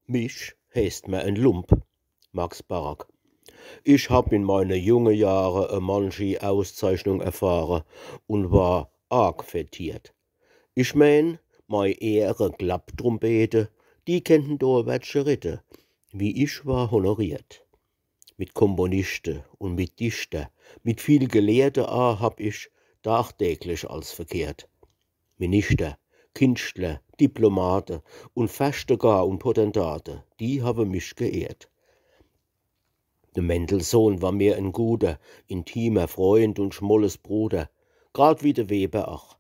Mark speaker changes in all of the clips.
Speaker 1: Mich heißt mir ein Lump, Max Barak. Ich hab in meine junge Jahre manche Auszeichnung erfahren und war arg fettiert. Ich mein, mei Ehre Klapptrompete, die kennten do wetsche Ritte, wie ich war honoriert. Mit Komponisten und mit Dichter, mit viel Gelehrte hab ich tagtäglich als verkehrt. Minister, Künstler, Diplomate und Feste gar und Potentate, die haben mich geehrt. Der Mendelssohn war mir ein guter, intimer Freund und schmolles Bruder, grad wie der Weber ach.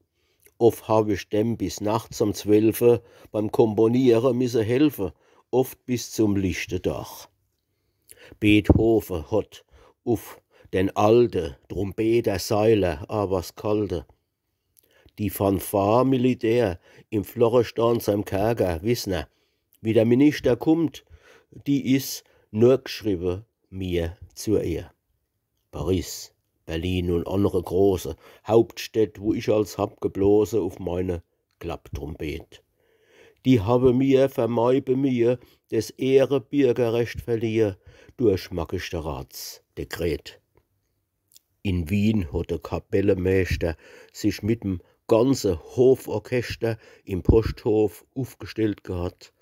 Speaker 1: Oft hab ich dem bis nachts um 12 beim Komponieren misse helfen, oft bis zum lichte Dach. Beethoven hat auf den alte Trompeter Seiler was kalte. Die Fanfare Militär im Florestan seinem Kerker wissen, wie der Minister kommt, die is nur geschrieben mir zur Ehr. Paris, Berlin und andere große Hauptstädte, wo ich als hab geblosen auf meine Klapptrompet. Die habe mir vermeibe mir des Ehre Bürgerrecht verliehen durch Magistratsdekret. In Wien hat der Kapellenmeister sich mit'm ganze Hoforchester im Posthof aufgestellt gehabt.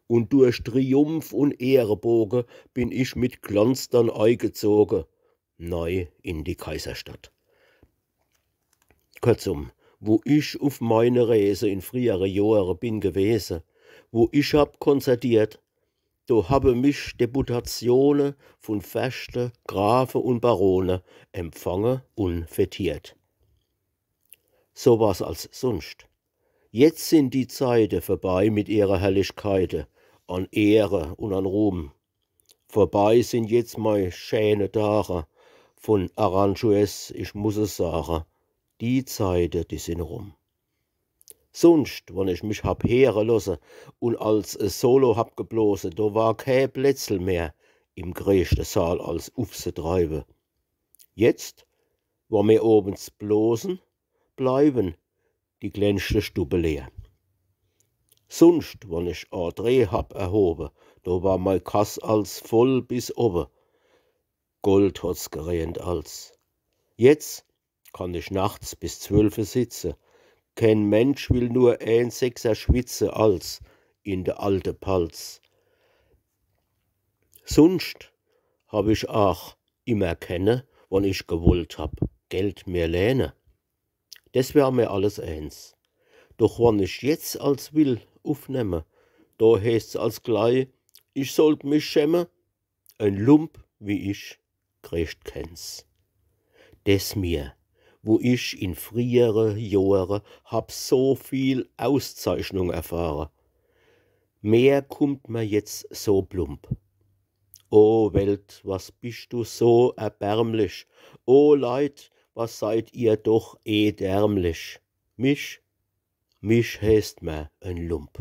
Speaker 1: Und durch Triumph und Ehrenbogen bin ich mit Glanz dann eingezogen, neu in die Kaiserstadt. Kurzum, wo ich auf meine Reise in frühere Jahre bin gewesen, wo ich hab konzertiert, do habe mich Deputationen von Feste, Grafen und Barone empfangen und fetiert. So war's als sonst. Jetzt sind die Zeiten vorbei mit ihrer Herrlichkeiten, an Ehre und an Ruhm. Vorbei sind jetzt mei schöne Tage von Aranjuez, ich muss es sagen, die Zeiten, die sind rum. Sonst, wenn ich mich hab hören lassen und als Solo hab geblosen, da war kein Plätzl mehr im größten Saal als aufzutreiben. Jetzt, wo mir obens blosen, bleiben die glänzende Stube leer. Sonst, wenn ich Dreh hab erhoben, da war mei Kass als voll bis oben. Gold hat's geregnet als. Jetzt kann ich nachts bis 12 sitzen. Kein Mensch will nur ein Sechser schwitze als in der alte Palz. Sonst hab ich auch immer kenne, wann ich gewollt hab, Geld mir lehne. Das wär mir alles eins. Doch wann ich jetzt als will aufnehme, da heißt's als gleich, ich sollt mich schämen, ein Lump wie ich kriegt kenn's. Des mir, wo ich in frühere Jahre hab so viel Auszeichnung erfahren. Mehr kommt mir jetzt so plump. O Welt, was bist du so erbärmlich? O Leid, was seid ihr doch edärmlich? Mich heißt mir ein Lump.